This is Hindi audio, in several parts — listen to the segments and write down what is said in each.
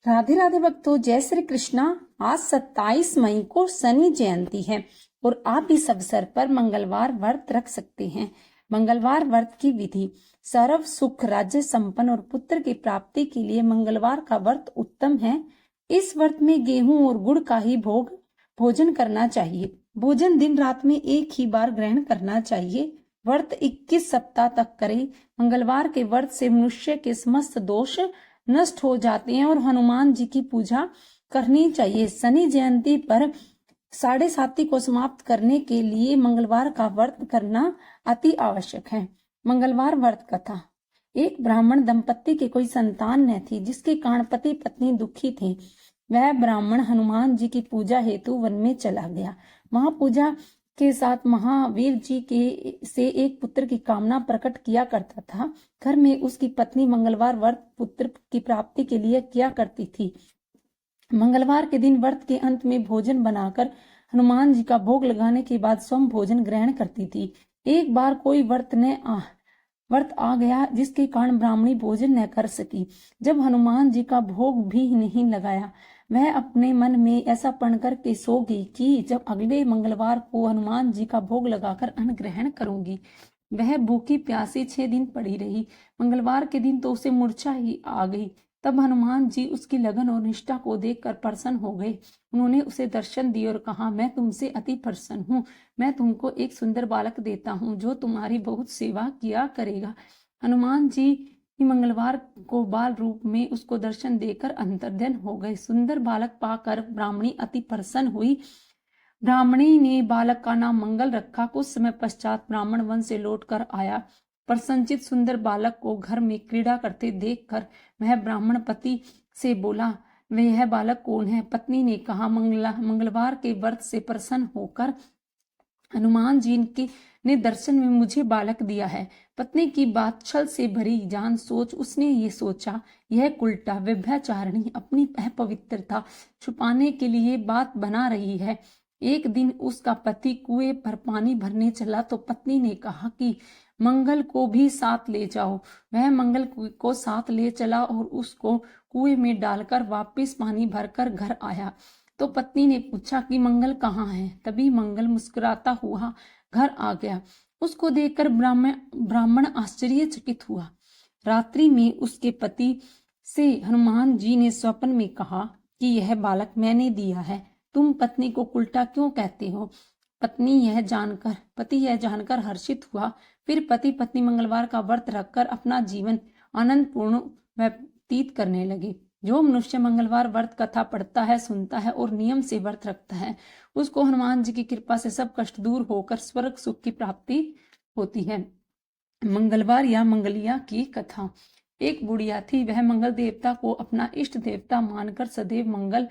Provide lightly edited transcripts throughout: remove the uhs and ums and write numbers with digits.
राधे राधे भक्तों, जय श्री कृष्णा। आज 27 मई को शनि जयंती है और आप इस अवसर पर मंगलवार व्रत रख सकते हैं। मंगलवार व्रत की विधि। सर्व सुख, राज्य संपन्न और पुत्र की प्राप्ति के लिए मंगलवार का व्रत उत्तम है। इस व्रत में गेहूं और गुड़ का ही भोजन करना चाहिए। भोजन दिन रात में एक ही बार ग्रहण करना चाहिए। व्रत 21 सप्ताह तक करें। मंगलवार के व्रत से मनुष्य के समस्त दोष नष्ट हो जाते हैं और हनुमान जी की पूजा करनी चाहिए। शनि जयंती पर साढ़े साती को समाप्त करने के लिए मंगलवार का व्रत करना अति आवश्यक है। मंगलवार व्रत कथा। एक ब्राह्मण दंपत्ति के कोई संतान न थी, जिसके कारण पति पत्नी दुखी थे। वह ब्राह्मण हनुमान जी की पूजा हेतु वन में चला गया। वहां पूजा के साथ महावीर जी के से एक पुत्र की कामना प्रकट किया करता था। घर में उसकी पत्नी मंगलवार व्रत पुत्र की प्राप्ति के लिए किया करती थी। मंगलवार के दिन व्रत के अंत में भोजन बनाकर हनुमान जी का भोग लगाने के बाद स्वयं भोजन ग्रहण करती थी। एक बार कोई व्रत आ गया, जिसके कारण ब्राह्मणी भोजन न कर सकी। जब हनुमान जी का भोग भी नहीं लगाया, वह अपने मन में ऐसा प्रण करके सो गई कि जब अगले मंगलवार को हनुमान जी का भोग लगाकर अन्न ग्रहण करूंगी। वह भूखी प्यासी 6 दिन पड़ी रही। मंगलवार के दिन तो उसे मूर्छा ही आ गई। तब हनुमान जी उसकी लगन और निष्ठा को देखकर प्रसन्न हो गए। उन्होंने उसे दर्शन दिए और कहा, मैं तुमसे अति प्रसन्न हूँ। मैं तुमको एक सुंदर बालक देता हूँ जो तुम्हारी बहुत सेवा किया करेगा। हनुमान जी मंगलवार को बाल रूप में उसको दर्शन देकर अंतर्ध्यान हो गए। सुंदर बालक पाकर ब्राह्मणी अति प्रसन्न हुई। ब्राह्मणी ने बालक का नाम मंगल रखा। कुछ समय पश्चात ब्राह्मण वन से लौटकर आया। प्रसन्नचित सुंदर बालक को घर में क्रीड़ा करते देखकर वह ब्राह्मण पति से बोला, वह बालक कौन है? पत्नी ने कहा, मंगलवार के व्रत से प्रसन्न होकर हनुमान जी ने दर्शन में मुझे बालक दिया है। पत्नी की बात छल से भरी जान सोच उसने ये सोचा, यह कुलटा व्यभिचारिणी अपनी अपवित्रता छुपाने के लिए बात बना रही है। एक दिन उसका पति कुएं पर पानी भरने चला तो पत्नी ने कहा कि मंगल को भी साथ ले जाओ। वह मंगल को साथ ले चला और उसको कुएं में डालकर वापस पानी भरकर घर आया। तो पत्नी ने पूछा कि मंगल कहाँ है? तभी मंगल मुस्कुराता हुआ घर आ गया। उसको देखकर ब्राह्मण आश्चर्यचकित हुआ। रात्रि में उसके पति से हनुमान जी ने स्वप्न में कहा कि यह बालक मैंने दिया है। तुम पत्नी को उल्टा क्यों कहते हो? पति यह जानकर हर्षित हुआ। फिर पति पत्नी मंगलवार का व्रत रखकर अपना जीवन आनंदपूर्ण व्यतीत करने लगे। जो मनुष्य मंगलवार व्रत कथा पढ़ता है, सुनता है और नियम से व्रत रखता है, उसको हनुमान जी की कृपा से सब कष्ट दूर होकर स्वर्ग सुख की प्राप्ति होती है। मंगलवार या मंगलिया की कथा। एक बुढ़िया थी। वह मंगल देवता को अपना इष्ट देवता मानकर सदैव मंगल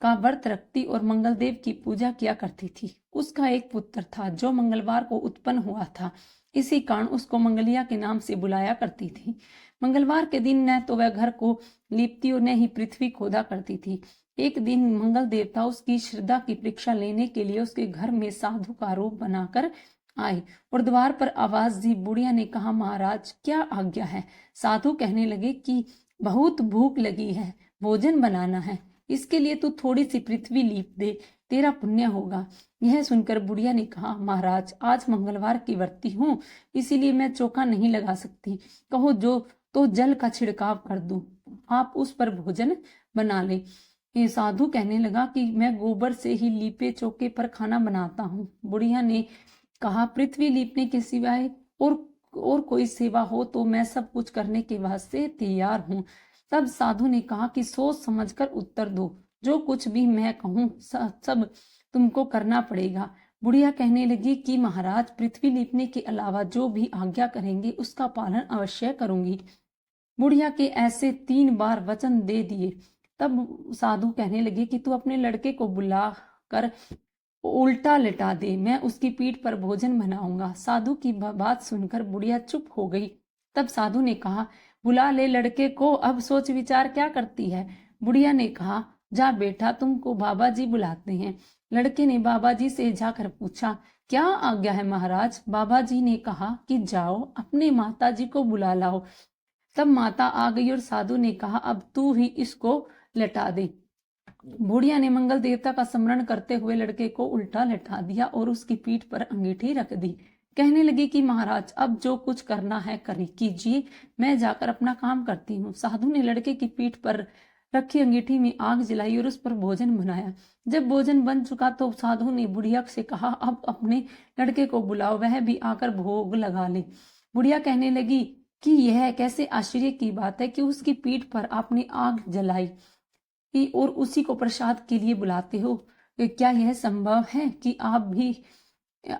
का व्रत रखती और मंगल देव की पूजा किया करती थी। उसका एक पुत्र था जो मंगलवार को उत्पन्न हुआ था। इसी कारण उसको मंगलिया के नाम से बुलाया करती थी। मंगलवार के दिन न तो वह घर को लीपती और न ही पृथ्वी खोदा करती थी। एक दिन मंगल देवता उसकी श्रद्धा की परीक्षा लेने के लिए उसके घर में साधु का रूप बनाकर आए और द्वार पर आवाज दी। बुढ़िया ने कहा, महाराज क्या आज्ञा है? साधु कहने लगे कि बहुत भूख लगी है, भोजन बनाना है, इसके लिए तू थोड़ी सी पृथ्वी लीप दे, तेरा पुण्य होगा। यह सुनकर बुढ़िया ने कहा, महाराज आज मंगलवार की व्रती हूँ, इसीलिए मैं चौका नहीं लगा सकती। कहो जो तो जल का छिड़काव कर दूं, आप उस पर भोजन बना ले। ये साधु कहने लगा कि मैं गोबर से ही लीपे चौके पर खाना बनाता हूँ। बुढ़िया ने कहा, पृथ्वी लीपने के सिवाय और कोई सेवा हो तो मैं सब कुछ करने के वास्ते तैयार हूँ। तब साधु ने कहा कि सोच समझकर उत्तर दो, जो कुछ भी मैं कहूँ सब तुमको करना पड़ेगा। बुढ़िया कहने लगी कि महाराज पृथ्वी लीपने के अलावा जो भी आज्ञा करेंगे उसका पालन अवश्य करूंगी। बुढ़िया के ऐसे 3 बार वचन दे दिए। तब साधु कहने लगे कि तू अपने लड़के को बुला कर उल्टा लिटा दे, मैं उसकी पीठ पर भोजन बनाऊंगा। साधु की बात सुनकर बुढ़िया चुप हो गई। तब साधु ने कहा, बुला ले लड़के को, अब सोच विचार क्या करती है? बुढ़िया ने कहा, जा बेटा, तुमको बाबा जी बुलाते हैं। लड़के ने बाबा जी से जाकर पूछा, क्या आज्ञा है महाराज? बाबा जी ने कहा कि जाओ अपने माता जी को बुला लाओ। तब माता आ गई और साधु ने कहा, अब तू ही इसको लटा दे। बुढ़िया ने मंगल देवता का स्मरण करते हुए लड़के को उल्टा लटा दिया और उसकी पीठ पर अंगीठी रख दी। कहने लगी कि महाराज, अब जो कुछ करना है कीजिए, मैं जाकर अपना काम करती हूँ। साधु ने लड़के की पीठ पर रखी अंगीठी में आग जलाई और उस पर भोजन बनाया। जब भोजन बन चुका तो साधु ने बुढ़िया से कहा, अब अपने लड़के को बुलाओ, वह भी आकर भोग लगा ले। बुढ़िया कहने लगी कि यह कैसे आश्चर्य की बात है कि उसकी पीठ पर आपने आग जलाई और उसी को प्रसाद के लिए बुलाते हो। क्या यह संभव है कि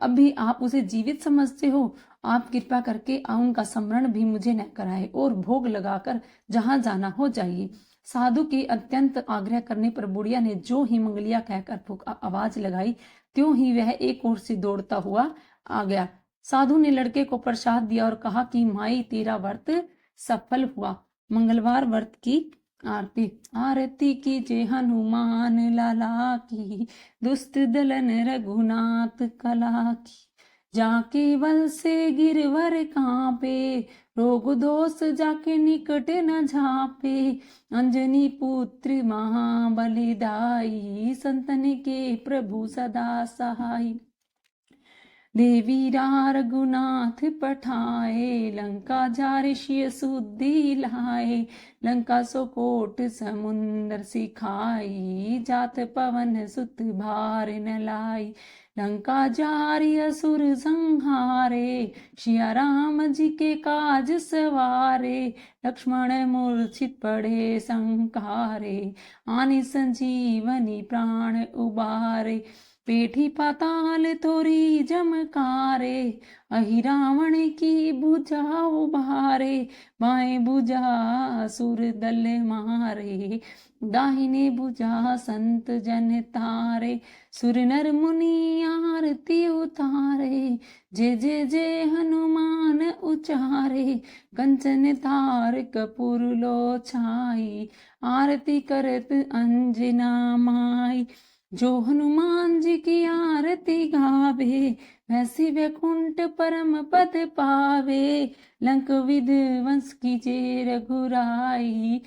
अभी आप उसे जीवित समझते हो? आप कृपा करके उनका स्मरण भी मुझे न कराए और भोग लगाकर जहां जाना हो जाइए। साधु के अत्यंत आग्रह करने पर बुढ़िया ने जो ही मंगलिया कहकर आवाज लगाई, त्यों ही वह एक ओर से दौड़ता हुआ आ गया। साधु ने लड़के को प्रसाद दिया और कहा कि माई, तेरा व्रत सफल हुआ। मंगलवार व्रत की आरती। आरती कीजे हनुमान लाला की, दुष्ट दलन रघुनाथ कला की। जाके वल से गिरवर कांपे, रोग दोष जाके निकट न झापे। अंजनी पुत्र महाबलिदाई, संतन के प्रभु सदा सहाय। देवी रघुनाथ पठाए, लंका जार शिय सुद्धि लाए। लंका सो कोट समुंदर सिखाई, जात पवन सुत भार न लाई। लंका जारी असुर संहारे, सिया राम जी के काज सवारे। लक्ष्मण मूर्छित पड़े संकारे, आने संजीवनी प्राण उबारे। पेठी पाताल तोरी जमकारे, अहि रावण की भुजा उभारे। बाएं भुजा सुर दल मारे, दाहिने भुजा संत जन तारे। सुर नर मुनि आरती उतारे, जय जय जय हनुमान उचारे। कंचन तार कपूर लो छाई, आरती करत अंजना माई। जो हनुमान जी की आरती गावे, वैसी वैकुंठ परम पद पावे। लंक विध्वंस कीजे रघुराई,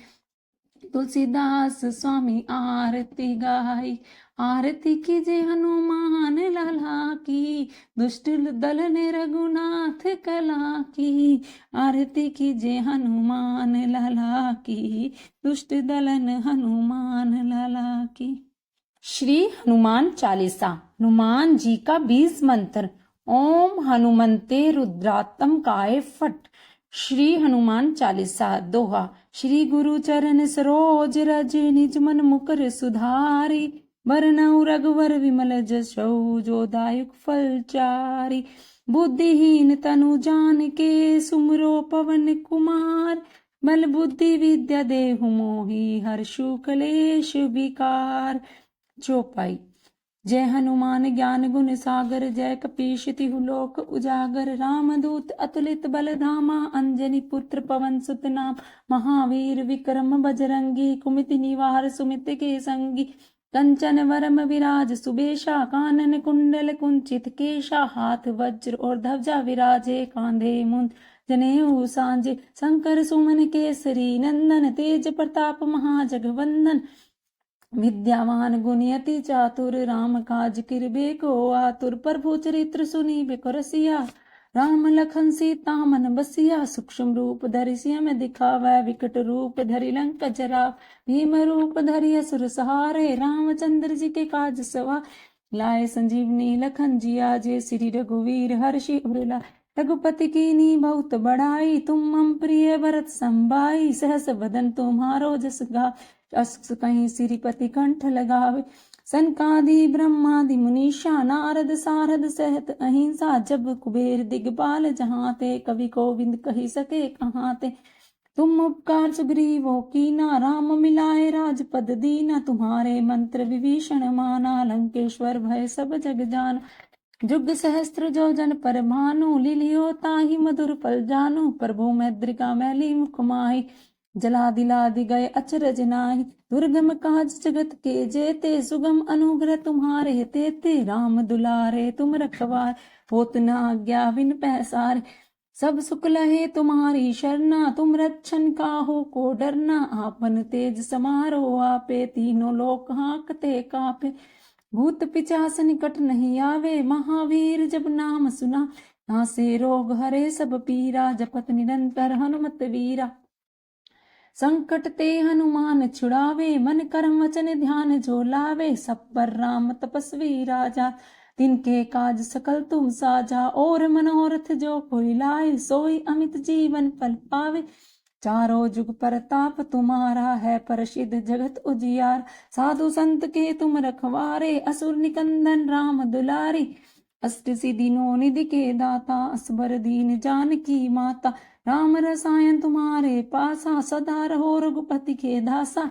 तुलसीदास स्वामी आरती गाई। आरती कीजे हनुमान लाला की, दुष्ट दलन रघुनाथ कला की। आरती कीजे हनुमान लाला की, दुष्ट दलन हनुमान लाला की। श्री हनुमान चालीसा। हनुमान जी का 20 मंत्र। ओम हनुमंते रुद्रात्म काय फट। श्री हनुमान चालीसा। दोहा। श्री गुरु चरण सरोज रज, निज मन मुकर सुधारी। बरनउँ रघुवर विमल जसौ, जो दायक फल चारि। बुद्धिहीन तनु जानिके, सुमिरो पवन कुमार। बल बुद्धि विद्या देहु मोहि, हर्षु कलेश विकार। चौपाई। जय हनुमान ज्ञान गुण सागर, जय कपीश तिहु लोक उजागर। रामदूत अतुलित बल धामा, अंजनी पुत्र पवन सुत नाम। महावीर विक्रम बजरंगी, कुमति निवार सुमित के संगी। कंचन वरम विराज सुबेशा, कानन कुंडल कुंचित केशा। हाथ वज्र और ध्वजा विराजे, कांधे मुंज जनेऊ सांजे। शंकर सुमन केसरी नंदन, तेज प्रताप महाजगवंदन। विद्यावान गुणी अति चातुर, राम काज किरबे को आतुर। प्रभु चरित्र सुनीबे को रसिया, राम लखन सीता मन बसिया। सूक्ष्म रूप धरि सियम दिखावै, विकट रूप धरि लंक जराव। भीम रूप धरि असुर सहारे, रामचंद्र जी के काज सवार। लाए संजीवनी लखन जिया, जे श्री रघुवीर हर्षि उर लाए। रघुपति कीन्ही बहुत बड़ाई, तुम मम प्रिय भरत संभाई। सहस बदन तुम्हारो जस गा, अस कहीं श्रीपति कंठ लगावे। सनकादि ब्रह्मादि मुनीषा, नारद सारद सहत अहिंसा। जब कुबेर दिगपाल जहाँ ते, कवि गोविंद कही सके कहाँ ते। तुम उपकार सुग्रीवो कीना, राम मिलाए राजपद दीना। तुम्हारे मंत्र विभीषण माना, लंकेश्वर भय सब जग जान। जुग सहस्त्र जो जन पर भानु, लीलियो ताहि मधुर फल जानु। प्रभु मैद्रिका मैली मुख माही, जला दिलादि गए अचरज नाहि। दुर्गम काज जगत के जेते, सुगम अनुग्रह तुम्हारे तेते। राम दुलारे तुम रखवार, होत न आज्ञा बिन पैसारे। सब सुख लहे तुम्हारी शरणा, तुम रक्षण काहू को डरना। आपन तेज समारो आपे, तीनों लोक हाँकते कापे। भूत पिचास निकट नहीं आवे, महावीर जब नाम सुना। नासे रोग हरे सब पीरा, जपत निरंतर हनुमत वीरा। संकट ते हनुमान छुड़ावे, मन कर्म वचन ध्यान जो लावे। सब पर राम तपस्वी राजा, तिनके काज सकल तुम साजा। और मनोरथ जो कोई लाए, सोई अमित जीवन फल पावे। चारों जुग परताप तुम्हारा है, प्रसिद्ध जगत उजियार। साधु संत के तुम रखवारे, असुर निकंदन राम दुलारी। अष्ट सिद्धि नौ निधि के दाता, असबर दीन जानकी माता। राम रसायन तुम्हारे पासा, सदा रहो रघुपति के दासा।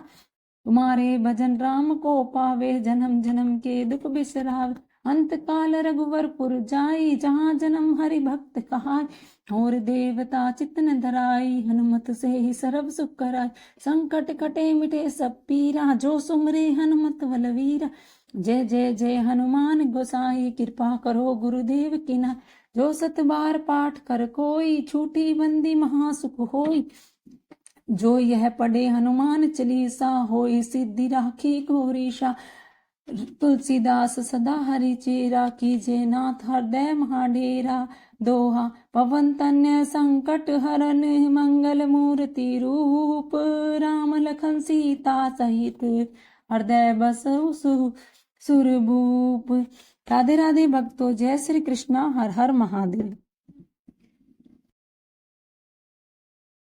तुम्हारे भजन राम को पावे, जन्म जन्म के दुख बिसरावे। अंत काल रघुवर पुर जाई, जहाँ जन्म हरि भक्त कहाई। और देवता चित्त न धराई, हनुमत से ही सर्व सुख कराई। संकट कटे मिटे सब पीरा, जो सुमरे हनुमत बलवीरा। जय जय जय हनुमान गोसाई, कृपा करो गुरुदेव की नाई। जो सत बार पाठ कर कोई, छूटी बंदी महासुख होई। जो यह पढ़े हनुमान चालीसा, होई सिद्धि राखी घोरीशा। तुलसीदास सदा हरि चेरा, कीजे नाथ हृदय महाडेरा। दोहा पवन तनय संकट हरन, मंगल मूर्ति रूप। राम लखन सीता सहित, हृदय बसहु सुरभूप। राधे राधे भक्तों, जय श्री कृष्णा, हर हर महादेव।